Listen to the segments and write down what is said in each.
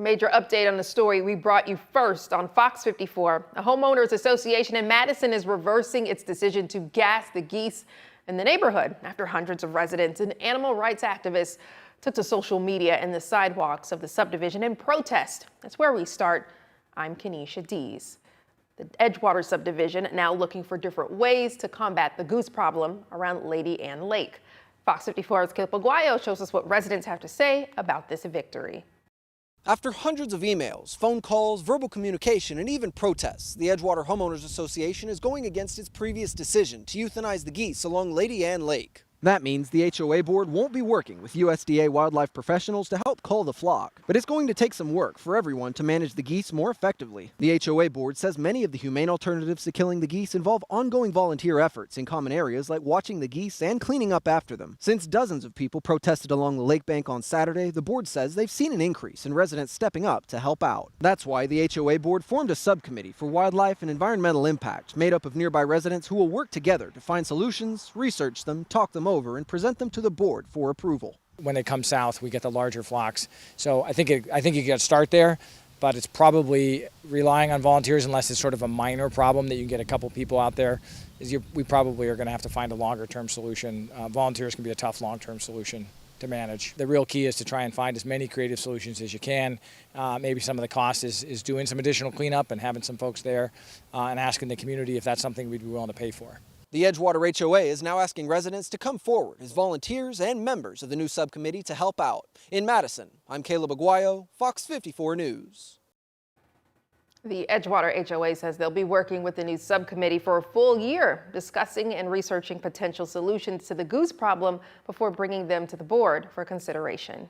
A major update on the story we brought you first on Fox 54. A homeowners association in Madison is reversing its decision to gas the geese in the neighborhood after hundreds of residents and animal rights activists took to social media and the sidewalks of the subdivision in protest. That's where we start. I'm Kenesha Dees. The Edgewater subdivision now looking for different ways to combat the goose problem around Lady Ann Lake. Fox 54's Caleb Aguayo shows us what residents have to say about this victory. After hundreds of emails, phone calls, verbal communication, and even protests, the Edgewater Homeowners Association is going against its previous decision to euthanize the geese along Lady Ann Lake. That means the HOA board won't be working with USDA wildlife professionals to help cull the flock, but it's going to take some work for everyone to manage the geese more effectively. The HOA board says many of the humane alternatives to killing the geese involve ongoing volunteer efforts in common areas like watching the geese and cleaning up after them. Since dozens of people protested along the lake bank on Saturday, the board says they've seen an increase in residents stepping up to help out. That's why the HOA board formed a subcommittee for wildlife and environmental impact made up of nearby residents who will work together to find solutions, research them, talk them over, and present them to the board for approval. When they come south, we get the larger flocks. So I think you got to start there, but it's probably relying on volunteers unless it's sort of a minor problem that you can get a couple people out there. We probably are going to have to find a longer term solution. Volunteers can be a tough long-term solution to manage. The real key is to try and find as many creative solutions as you can. Maybe some of the cost is doing some additional cleanup and having some folks there and asking the community if that's something we'd be willing to pay for. The Edgewater HOA is now asking residents to come forward as volunteers and members of the new subcommittee to help out. In Madison, I'm Caleb Aguayo, Fox 54 News. The Edgewater HOA says they'll be working with the new subcommittee for a full year, discussing and researching potential solutions to the goose problem before bringing them to the board for consideration.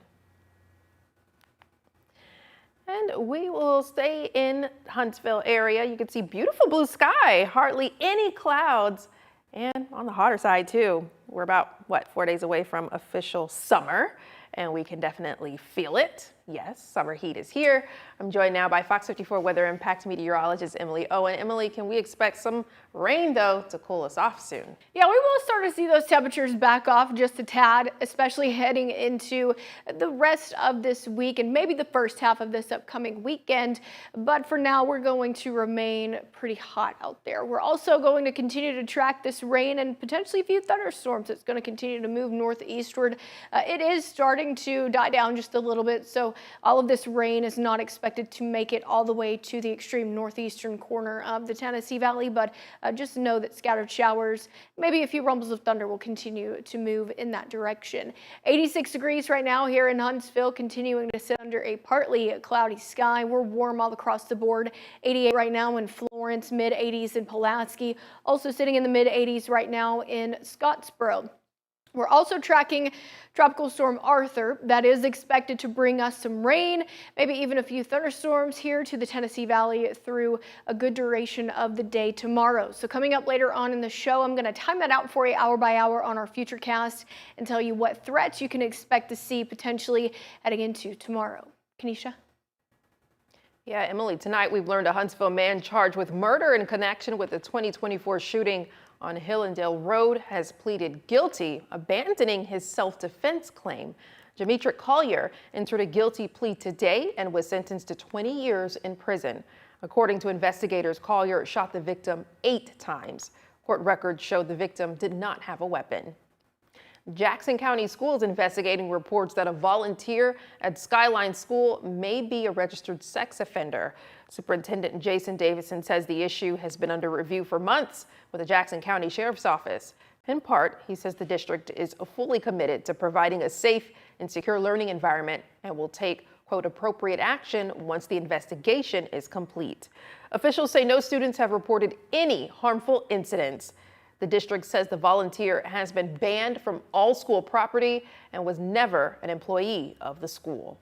And we will stay in Huntsville area. You can see beautiful blue sky, hardly any clouds. And on the hotter side too, we're about, 4 days away from official summer, and we can definitely feel it. Yes, summer heat is here. I'm joined now by Fox 54 Weather Impact meteorologist Emily Owen. Emily, can we expect some rain, though, to cool us off soon? Yeah, we will start to see those temperatures back off just a tad, especially heading into the rest of this week and maybe the first half of this upcoming weekend. But for now, we're going to remain pretty hot out there. We're also going to continue to track this rain and potentially a few thunderstorms. It's going to continue to move northeastward. It is starting to die down just a little bit, so all of this rain is not expected to make it all the way to the extreme northeastern corner of the Tennessee Valley, but just know that scattered showers, maybe a few rumbles of thunder will continue to move in that direction. 86 degrees right now here in Huntsville, continuing to sit under a partly cloudy sky. We're warm all across the board. 88 right now in Florence, mid 80s in Pulaski, also sitting in the mid 80s right now in Scottsboro. We're also tracking Tropical Storm Arthur. That is expected to bring us some rain, maybe even a few thunderstorms here to the Tennessee Valley through a good duration of the day tomorrow. So coming up later on in the show, I'm going to time that out for you hour by hour on our Futurecast and tell you what threats you can expect to see potentially heading into tomorrow. Kenesha? Yeah, Emily, tonight we've learned a Huntsville man charged with murder in connection with the 2024 shooting on Hillendale Road has pleaded guilty, abandoning his self-defense claim. Demetric Collier entered a guilty plea today and was sentenced to 20 years in prison. According to investigators, Collier shot the victim 8 times. Court records showed the victim did not have a weapon. Jackson County Schools investigating reports that a volunteer at Skyline School may be a registered sex offender. Superintendent Jason Davison says the issue has been under review for months with the Jackson County Sheriff's Office. In part, he says the district is fully committed to providing a safe and secure learning environment and will take, quote, appropriate action once the investigation is complete. Officials say no students have reported any harmful incidents. The district says the volunteer has been banned from all school property and was never an employee of the school.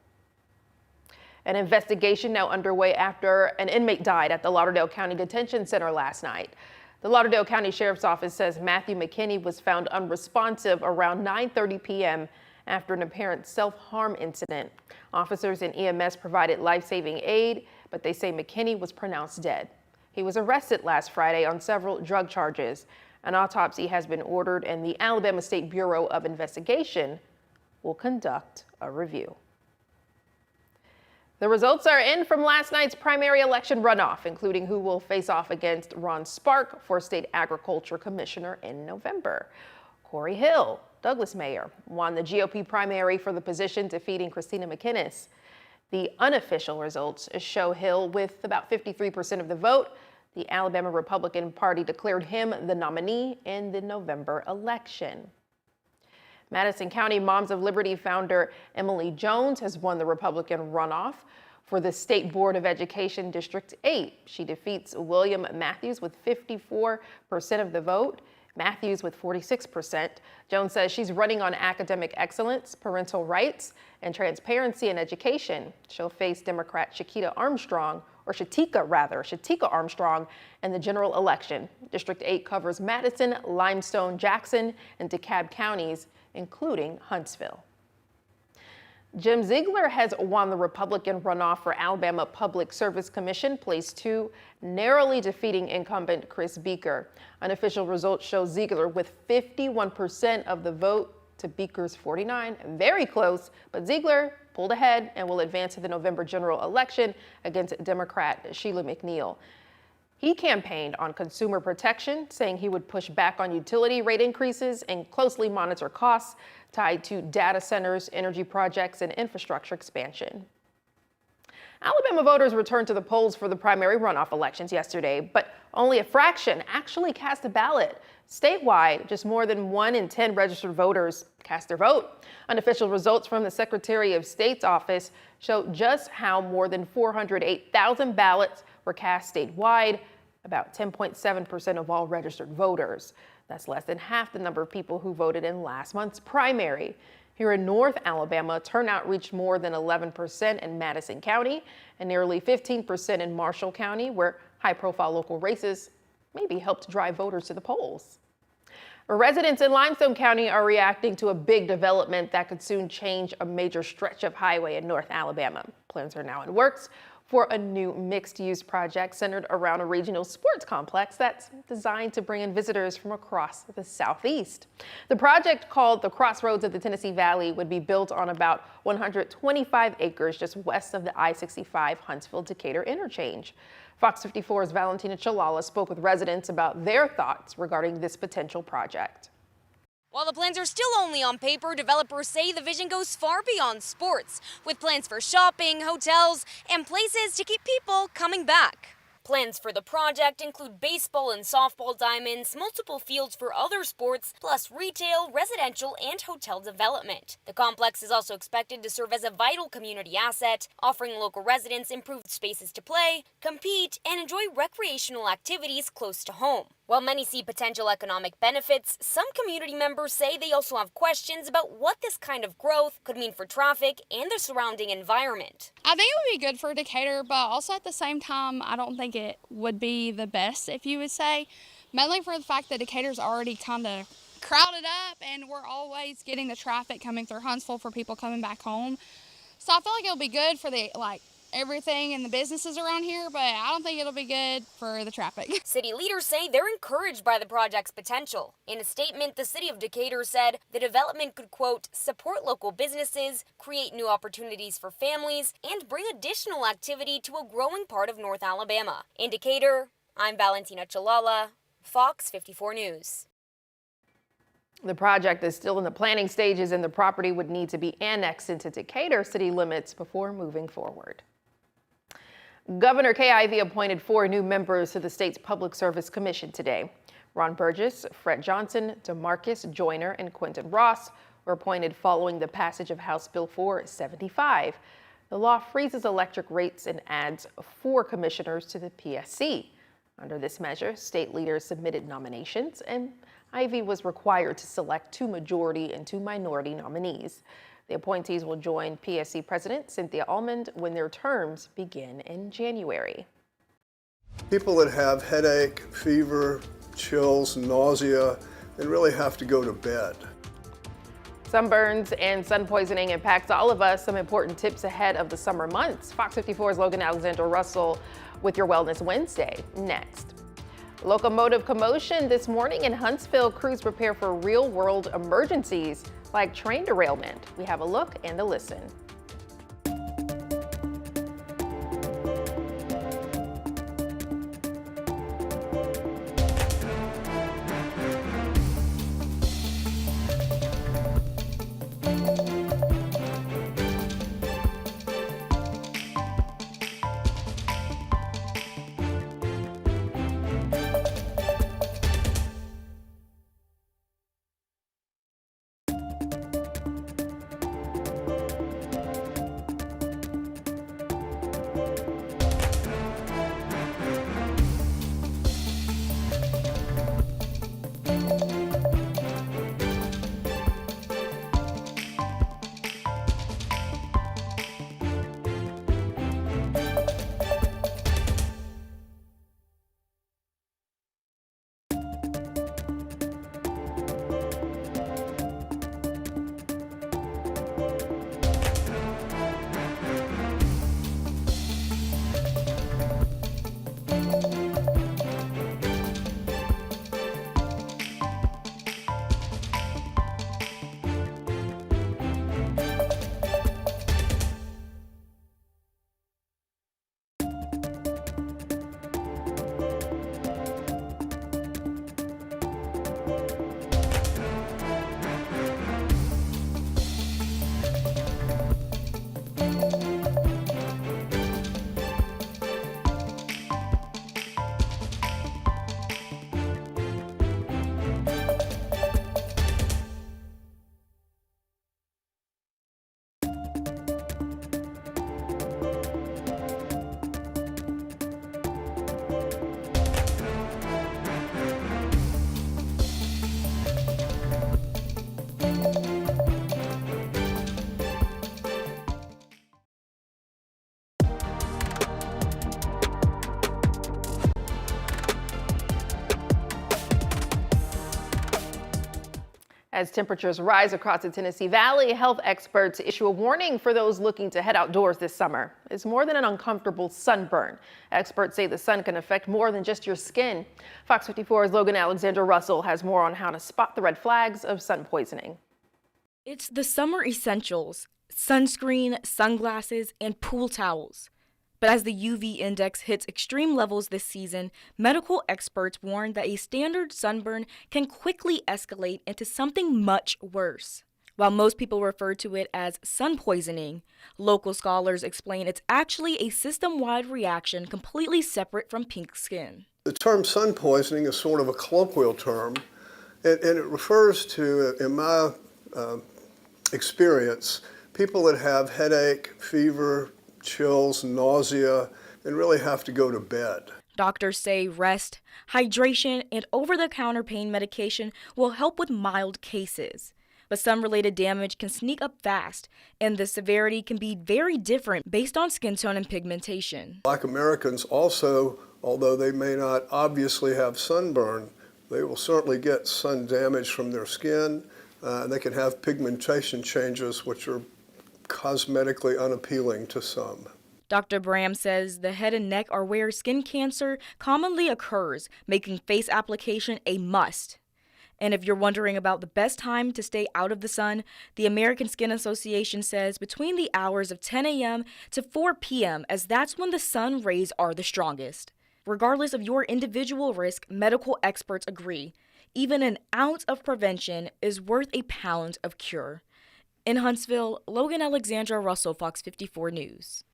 An investigation now underway after an inmate died at the Lauderdale County Detention Center last night. The Lauderdale County Sheriff's Office says Matthew McKinney was found unresponsive around 9:30 p.m. after an apparent self-harm incident. Officers and EMS provided life-saving aid, but they say McKinney was pronounced dead. He was arrested last Friday on several drug charges. An autopsy has been ordered, and the Alabama State Bureau of Investigation will conduct a review. The results are in from last night's primary election runoff, including who will face off against Ron Spark for state agriculture commissioner in November. Corey Hill, Douglas mayor, won the GOP primary for the position, defeating Christina McInnes. The unofficial results show Hill with about 53% of the vote. The Alabama Republican Party declared him the nominee in the November election. Madison County Moms of Liberty founder Emily Jones has won the Republican runoff for the State Board of Education District 8. She defeats William Matthews with 54% of the vote, Matthews with 46%. Jones says she's running on academic excellence, parental rights, and transparency in education. She'll face Democrat Shatika Armstrong in the general election. District 8 covers Madison, Limestone, Jackson, and DeKalb counties, including Huntsville. Jim Ziegler has won the Republican runoff for Alabama Public Service Commission, place 2, narrowly defeating incumbent Chris Beaker. Unofficial results show Ziegler with 51% of the vote to Beaker's 49. Very close, but Ziegler pulled ahead and will advance to the November general election against Democrat Sheila McNeil. He campaigned on consumer protection, saying he would push back on utility rate increases and closely monitor costs tied to data centers, energy projects, and infrastructure expansion. Alabama voters returned to the polls for the primary runoff elections yesterday, but only a fraction actually cast a ballot. Statewide, just more than 1 in 10 registered voters cast their vote. Unofficial results from the Secretary of State's office show just how more than 408,000 ballots were cast statewide, about 10.7% of all registered voters. That's less than half the number of people who voted in last month's primary. Here in North Alabama, turnout reached more than 11% in Madison County and nearly 15% in Marshall County, where high-profile local races maybe helped drive voters to the polls. Residents in Limestone County are reacting to a big development that could soon change a major stretch of highway in North Alabama. Plans are now in works for a new mixed-use project centered around a regional sports complex that's designed to bring in visitors from across the Southeast. The project, called the Crossroads of the Tennessee Valley, would be built on about 125 acres just west of the I-65 Huntsville-Decatur interchange. Fox 54's Valentina Chalala spoke with residents about their thoughts regarding this potential project. While the plans are still only on paper, developers say the vision goes far beyond sports, with plans for shopping, hotels, and places to keep people coming back. Plans for the project include baseball and softball diamonds, multiple fields for other sports, plus retail, residential, and hotel development. The complex is also expected to serve as a vital community asset, offering local residents improved spaces to play, compete, and enjoy recreational activities close to home. While many see potential economic benefits, some community members say they also have questions about what this kind of growth could mean for traffic and the surrounding environment. I think it would be good for Decatur, but also at the same time, I don't think it would be the best, if you would say, mainly for the fact that Decatur's already kind of crowded up and we're always getting the traffic coming through Huntsville for people coming back home. So I feel like it'll be good for the everything and the businesses around here, but I don't think it'll be good for the traffic. City leaders say they're encouraged by the project's potential. In a statement, the city of Decatur said the development could, quote, support local businesses, create new opportunities for families, and bring additional activity to a growing part of North Alabama. In Decatur, I'm Valentina Chalala, Fox 54 News. The project is still in the planning stages, and the property would need to be annexed into Decatur city limits before moving forward. Governor Kay Ivey appointed 4 new members to the state's Public Service Commission today. Ron Burgess, Fred Johnson, DeMarcus Joyner, and Quentin Ross were appointed following the passage of House Bill 475. The law freezes electric rates and adds 4 commissioners to the PSC. Under this measure, state leaders submitted nominations, and Ivey was required to select 2 majority and 2 minority nominees. The appointees will join PSC President Cynthia Almond when their terms begin in January. People that have headache, fever, chills, nausea, and really have to go to bed. Sunburns and sun poisoning impacts all of us. Some important tips ahead of the summer months. Fox 54's Logan Alexander Russell with your Wellness Wednesday next. Locomotive commotion this morning in Huntsville. Crews prepare for real-world emergencies like train derailment. We have a look and a listen. As temperatures rise across the Tennessee Valley, health experts issue a warning for those looking to head outdoors this summer. It's more than an uncomfortable sunburn. Experts say the sun can affect more than just your skin. Fox 54's Logan Alexandra Russell has more on how to spot the red flags of sun poisoning. It's the summer essentials: sunscreen, sunglasses, and pool towels. But as the UV index hits extreme levels this season, medical experts warn that a standard sunburn can quickly escalate into something much worse. While most people refer to it as sun poisoning, local scholars explain it's actually a system-wide reaction completely separate from pink skin. The term sun poisoning is sort of a colloquial term, and it refers to, in my experience, people that have headache, fever, chills, nausea, and really have to go to bed. Doctors say rest, hydration, and over-the-counter pain medication will help with mild cases. But sun-related damage can sneak up fast, and the severity can be very different based on skin tone and pigmentation. Black Americans also, although they may not obviously have sunburn, they will certainly get sun damage from their skin. They can have pigmentation changes which are cosmetically unappealing to some. Dr. Bram says the head and neck are where skin cancer commonly occurs, making face application a must. And if you're wondering about the best time to stay out of the sun, the American Skin Association says between the hours of 10 a.m. to 4 p.m., as that's when the sun rays are the strongest. Regardless of your individual risk, medical experts agree. Even an ounce of prevention is worth a pound of cure. In Huntsville, Logan Alexandra Russell, Fox 54 News.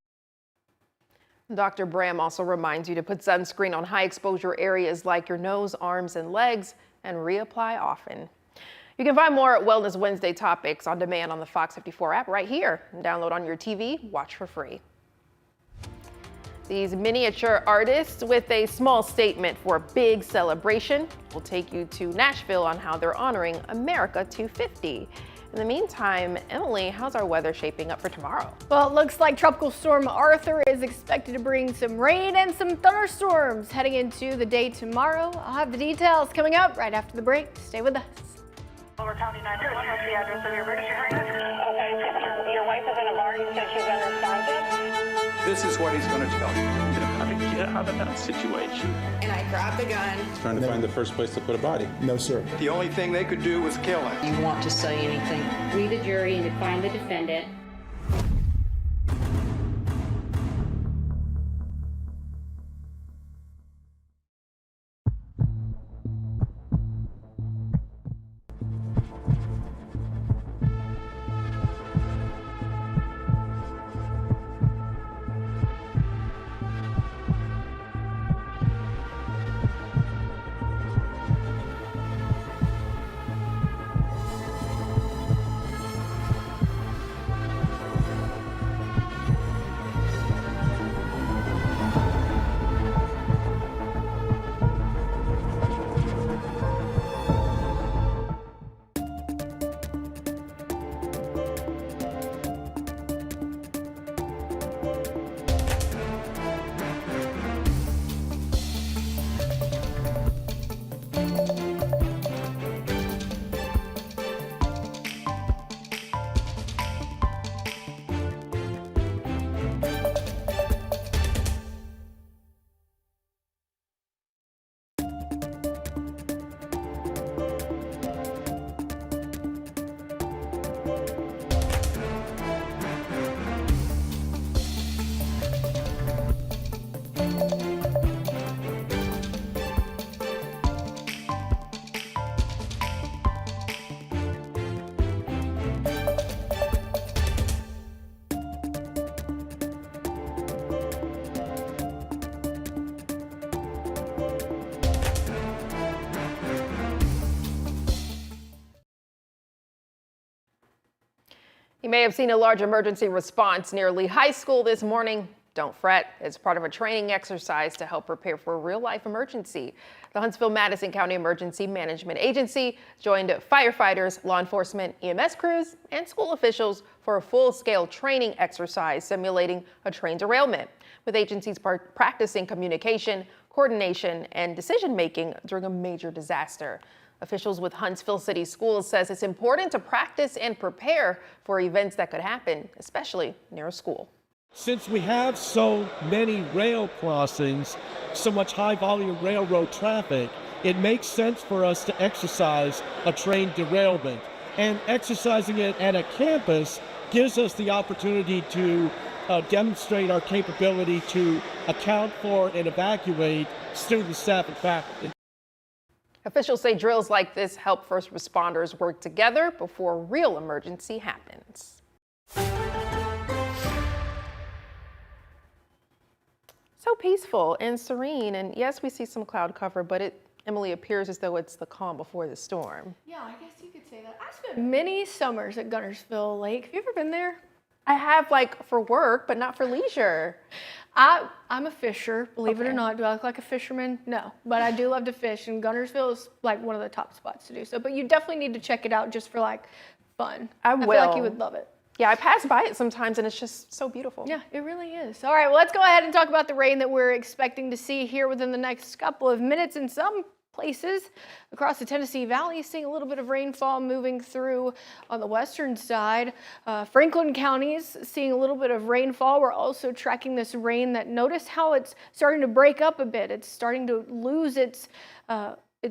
Dr. Bram also reminds you to put sunscreen on high exposure areas like your nose, arms, and legs, and reapply often. You can find more Wellness Wednesday topics on demand on the Fox 54 app right here. Download on your TV, watch for free. These miniature artists with a small statement for a big celebration will take you to Nashville on how they're honoring America 250. In the meantime, Emily, how's our weather shaping up for tomorrow? Well, it looks like Tropical Storm Arthur is expected to bring some rain and some thunderstorms heading into the day tomorrow. I'll have the details coming up right after the break. Stay with us. Lower County 911, what's the address of your emergency room? Okay, your wife is in a bar. You said she's unresponsive. This is what he's going to tell you. How to get out of that situation. And I grabbed the gun. Trying to find the first place to put a body. No, sir. The only thing they could do was kill him. You want to say anything? We, the jury, and to find the defendant. You may have seen a large emergency response near Lee High School this morning. Don't fret, it's part of a training exercise to help prepare for a real-life emergency. The Huntsville-Madison County Emergency Management Agency joined firefighters, law enforcement, EMS crews, and school officials for a full-scale training exercise simulating a train derailment, with agencies practicing communication, coordination, and decision-making during a major disaster. Officials with Huntsville City Schools says it's important to practice and prepare for events that could happen, especially near a school. Since we have so many rail crossings, so much high volume railroad traffic, it makes sense for us to exercise a train derailment. And exercising it at a campus gives us the opportunity to demonstrate our capability to account for and evacuate students, staff, and faculty. Officials say drills like this help first responders work together before a real emergency happens. So peaceful and serene, and yes, we see some cloud cover, but it, Emily, appears as though it's the calm before the storm. Yeah, I guess you could say that. I spent many summers at Guntersville Lake. Have you ever been there? I have, like, for work, but not for leisure. I'm a fisher, believe it or not. Do I look like a fisherman? No, but I do love to fish, and Guntersville is like one of the top spots to do so. But you definitely need to check it out just for like fun. I feel like you would love it. Yeah, I pass by it sometimes, and it's just so beautiful. Yeah, it really is. All right, well, let's go ahead and talk about the rain that we're expecting to see here within the next couple of minutes. In some places across the Tennessee Valley, seeing a little bit of rainfall moving through on the western side. Franklin counties seeing a little bit of rainfall. We're also tracking this rain that, notice how it's starting to break up a bit. It's starting to lose its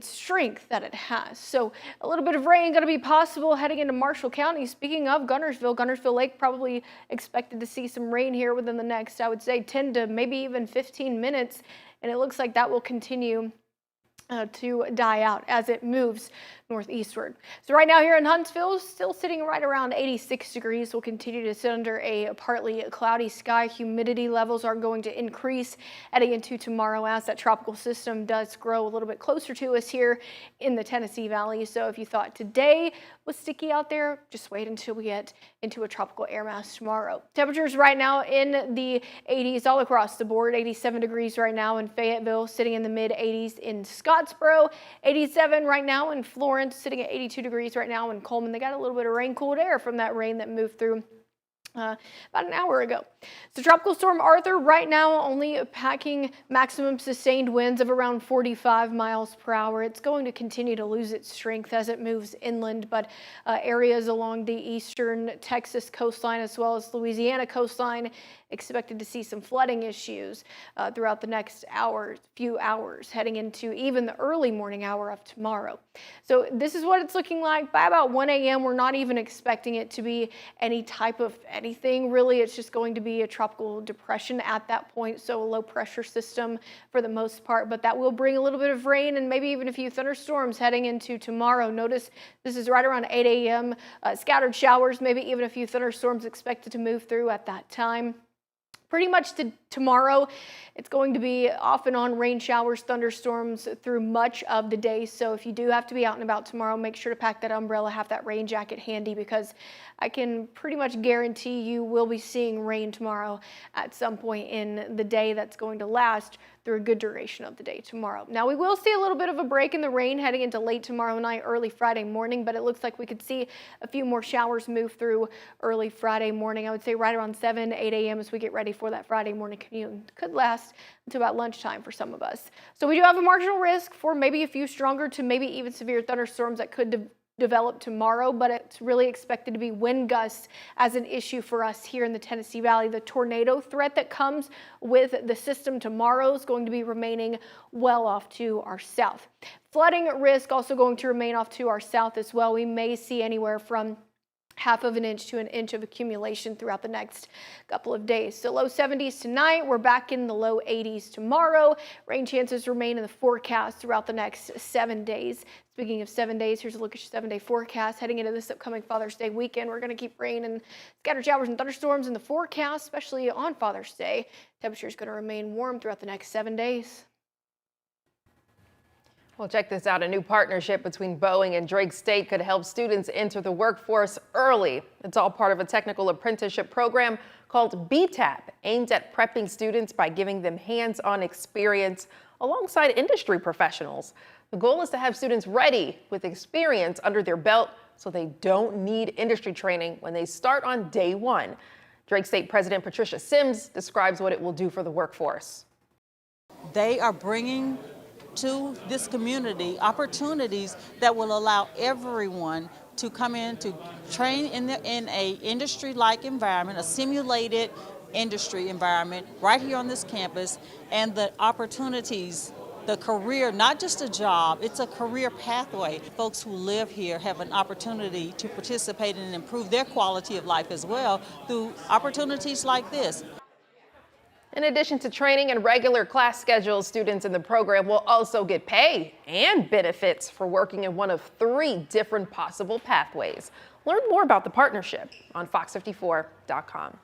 strength that it has. So a little bit of rain going to be possible heading into Marshall County. Speaking of Guntersville Lake probably expected to see some rain here within the next, I would say, 10 to maybe even 15 minutes. And it looks like that will continue to die out as it moves northeastward. So right now here in Huntsville, still sitting right around 86 degrees. We'll continue to sit under a partly cloudy sky. Humidity levels are going to increase heading into tomorrow as that tropical system does grow a little bit closer to us here in the Tennessee Valley. So if you thought today was sticky out there, just wait until we get into a tropical air mass tomorrow. Temperatures right now in the 80s all across the board. 87 degrees right now in Fayetteville, sitting in the mid 80s in Scottsboro. 87 right now in Florence, sitting at 82 degrees right now in Coleman. They got a little bit of rain-cooled air from that rain that moved through about an hour ago. So Tropical Storm Arthur right now only packing maximum sustained winds of around 45 miles per hour. It's going to continue to lose its strength as it moves inland, but areas along the eastern Texas coastline as well as Louisiana coastline expected to see some flooding issues throughout the next few hours, heading into even the early morning hour of tomorrow. So this is what it's looking like. By about 1 a.m., we're not even expecting it to be any type of anything really. It's just going to be a tropical depression at that point, so a low pressure system for the most part, but that will bring a little bit of rain and maybe even a few thunderstorms heading into tomorrow. Notice this is right around 8 a.m. Scattered showers, maybe even a few thunderstorms expected to move through at that time. Pretty much tomorrow, it's going to be off and on rain showers, thunderstorms through much of the day. So if you do have to be out and about tomorrow, make sure to pack that umbrella, have that rain jacket handy, because I can pretty much guarantee you will be seeing rain tomorrow at some point in the day that's going to last through a good duration of the day tomorrow. Now, we will see a little bit of a break in the rain heading into late tomorrow night, early Friday morning, but it looks like we could see a few more showers move through early Friday morning. I would say right around 7, 8 a.m. as we get ready for that Friday morning commute. Could last until about lunchtime for some of us. So we do have a marginal risk for maybe a few stronger to maybe even severe thunderstorms that could develop tomorrow, but it's really expected to be wind gusts as an issue for us here in the Tennessee Valley. The tornado threat that comes with the system tomorrow is going to be remaining well off to our south. Flooding risk also going to remain off to our south as well. We may see anywhere from half of an inch to an inch of accumulation throughout the next couple of days. So low 70s tonight, we're back in the low 80s tomorrow. Rain chances remain in the forecast throughout the next 7 days. Speaking of 7 days, here's a look at your 7-day forecast. Heading into this upcoming Father's Day weekend, we're going to keep rain and scattered showers and thunderstorms in the forecast, especially on Father's Day. Temperature is going to remain warm throughout the next 7 days. Well, check this out. A new partnership between Boeing and Drake State could help students enter the workforce early. It's all part of a technical apprenticeship program called BTAP, aimed at prepping students by giving them hands-on experience alongside industry professionals. The goal is to have students ready with experience under their belt so they don't need industry training when they start on day one. Drake State President Patricia Sims describes what it will do for the workforce. They are bringing to this community opportunities that will allow everyone to come in to train in a industry-like environment, a simulated industry environment right here on this campus, and the opportunities, the career, not just a job, it's a career pathway. Folks who live here have an opportunity to participate and improve their quality of life as well through opportunities like this. In addition to training and regular class schedules, students in the program will also get pay and benefits for working in one of 3 different possible pathways. Learn more about the partnership on FOX54.com.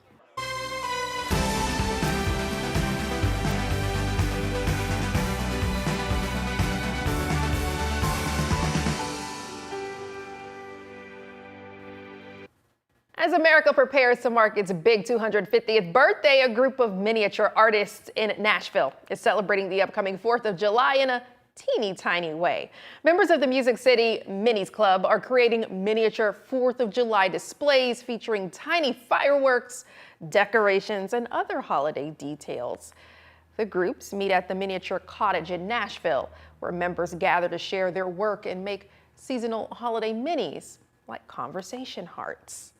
As America prepares to mark its big 250th birthday, a group of miniature artists in Nashville is celebrating the upcoming 4th of July in a teeny tiny way. Members of the Music City Minis Club are creating miniature 4th of July displays featuring tiny fireworks, decorations, and other holiday details. The groups meet at the Miniature Cottage in Nashville, where members gather to share their work and make seasonal holiday minis like conversation hearts.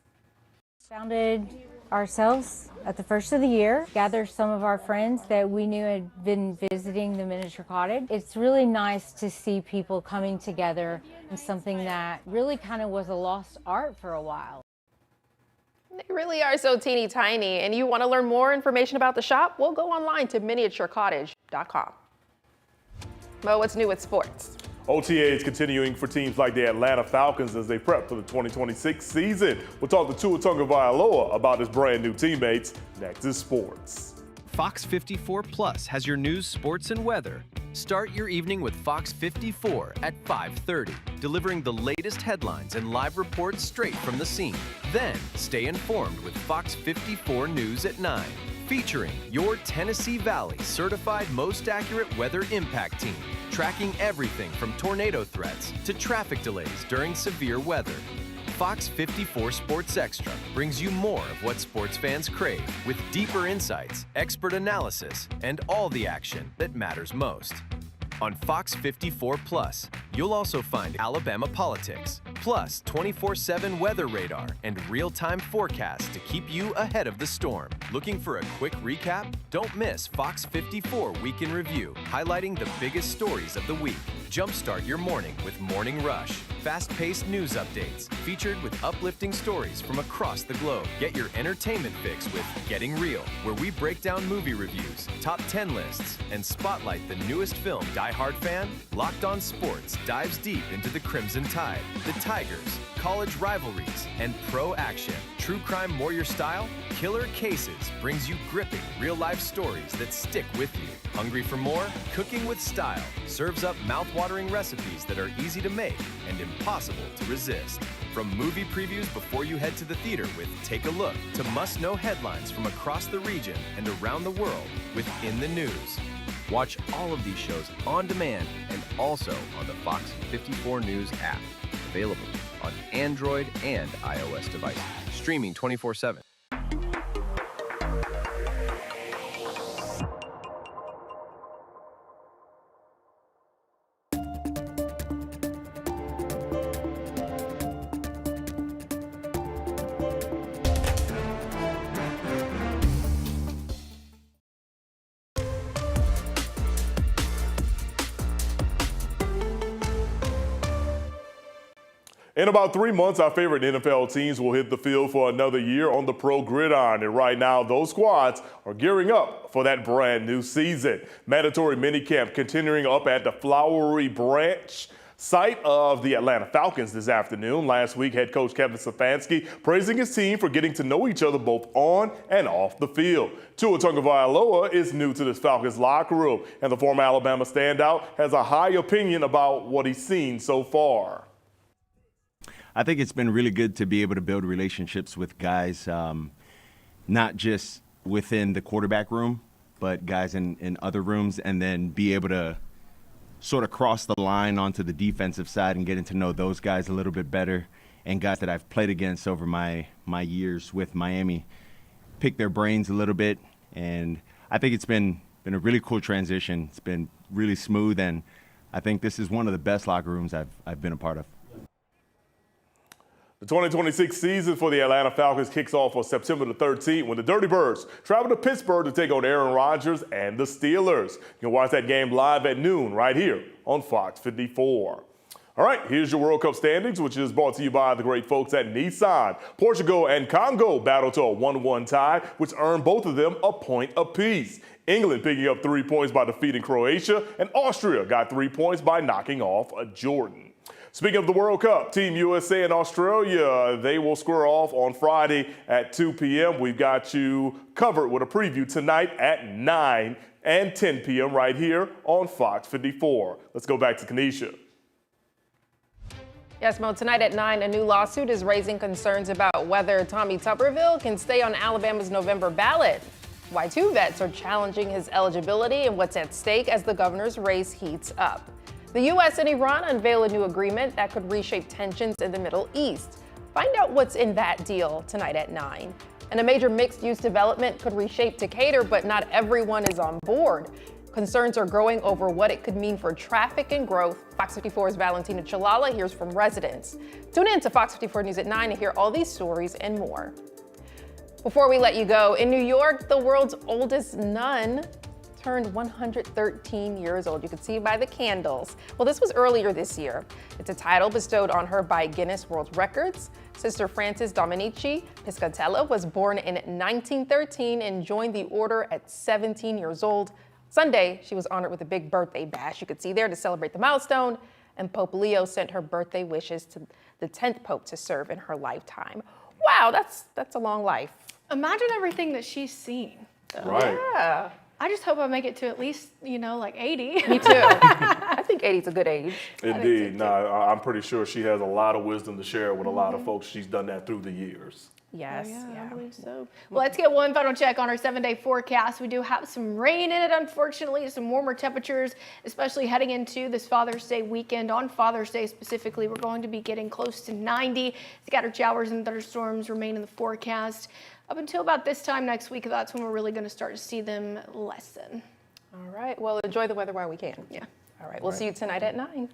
Founded ourselves at the first of the year, gathered some of our friends that we knew had been visiting the Miniature Cottage. It's really nice to see people coming together in something that really kind of was a lost art for a while. They really are so teeny tiny, and you want to learn more information about the shop? Well, go online to miniaturecottage.com. Mo, what's new with sports? OTA is continuing for teams like the Atlanta Falcons as they prep for the 2026 season. We'll talk to Tua Tagovailoa about his brand new teammates. Next is sports. Fox 54 Plus has your news, sports, and weather. Start your evening with Fox 54 at 5:30, delivering the latest headlines and live reports straight from the scene. Then stay informed with Fox 54 News at 9, featuring your Tennessee Valley certified most accurate weather impact team, tracking everything from tornado threats to traffic delays during severe weather. Fox 54 Sports Extra brings you more of what sports fans crave, with deeper insights, expert analysis, and all the action that matters most. On Fox 54 Plus, you'll also find Alabama politics, plus 24/7 weather radar and real-time forecasts to keep you ahead of the storm. Looking for a quick recap? Don't miss Fox 54 Week in Review, highlighting the biggest stories of the week. Jumpstart your morning with Morning Rush, fast-paced news updates featured with uplifting stories from across the globe. Get your entertainment fix with Getting Real, where we break down movie reviews, top 10 lists, and spotlight the newest film. Die Hard fan? Locked On Sports dives deep into the Crimson Tide, the Tigers, college rivalries, and pro action. True crime more your style? Killer Cases brings you gripping real-life stories that stick with you. Hungry for more? Cooking with Style serves up mouth-watering recipes that are easy to make and impossible to resist. From movie previews before you head to the theater with Take a Look to must-know headlines from across the region and around the world with In the News. Watch all of these shows on demand and also on the Fox 54 News app. Available on Android and iOS devices. Streaming 24/7. In about 3 months, our favorite NFL teams will hit the field for another year on the Pro Gridiron. And right now, those squads are gearing up for that brand new season. Mandatory minicamp continuing up at the Flowery Branch site of the Atlanta Falcons this afternoon. Last week, head coach Kevin Stefanski praising his team for getting to know each other both on and off the field. Tua Tagovailoa is new to this Falcons locker room, and the former Alabama standout has a high opinion about what he's seen so far. I think it's been really good to be able to build relationships with guys, not just within the quarterback room, but guys in other rooms, and then be able to sort of cross the line onto the defensive side and getting to know those guys a little bit better, and guys that I've played against over my years with Miami, pick their brains a little bit. And I think it's been a really cool transition. It's been really smooth, and I think this is one of the best locker rooms I've been a part of. The 2026 season for the Atlanta Falcons kicks off on September the 13th when the Dirty Birds travel to Pittsburgh to take on Aaron Rodgers and the Steelers. You can watch that game live at noon right here on Fox 54. All right, here's your World Cup standings, which is brought to you by the great folks at Nissan. Portugal and Congo battle to a 1-1 tie, which earned both of them a point apiece. England picking up 3 points by defeating Croatia, and Austria got 3 points by knocking off Jordan. Speaking of the World Cup, Team USA and Australia, they will square off on Friday at 2 p.m. We've got you covered with a preview tonight at 9 and 10 p.m. right here on Fox 54. Let's go back to Kanisha. Yes, Mo, tonight at 9, a new lawsuit is raising concerns about whether Tommy Tuberville can stay on Alabama's November ballot. Why two vets are challenging his eligibility and what's at stake as the governor's race heats up. The U.S. and Iran unveil a new agreement that could reshape tensions in the Middle East. Find out what's in that deal tonight at 9. And a major mixed-use development could reshape Decatur, but not everyone is on board. Concerns are growing over what it could mean for traffic and growth. Fox 54's Valentina Chalala hears from residents. Tune in to Fox 54 News at 9 to hear all these stories and more. Before we let you go, in New York, the world's oldest nun turned 113 years old. You can see by the candles. Well, this was earlier this year. It's a title bestowed on her by Guinness World Records. Sister Frances Dominici Piscatella was born in 1913 and joined the order at 17 years old. Sunday, she was honored with a big birthday bash. You could see there to celebrate the milestone. And Pope Leo sent her birthday wishes to the 10th Pope to serve in her lifetime. Wow, that's a long life. Imagine everything that she's seen. Right. Yeah. I just hope I make it to at least, like 80. Me too. I think 80 is a good age. Indeed. I'm pretty sure she has a lot of wisdom to share with a lot of folks. She's done that through the years. Yes. I believe so. Well, let's get one final check on our 7-day forecast. We do have some rain in it, unfortunately, some warmer temperatures, especially heading into this Father's Day weekend. On Father's Day specifically, we're going to be getting close to 90. Scattered showers and thunderstorms remain in the forecast. Up until about this time next week, that's when we're really going to start to see them lessen. All right. Well, enjoy the weather while we can. Yeah. All right. We'll see you tonight at 9.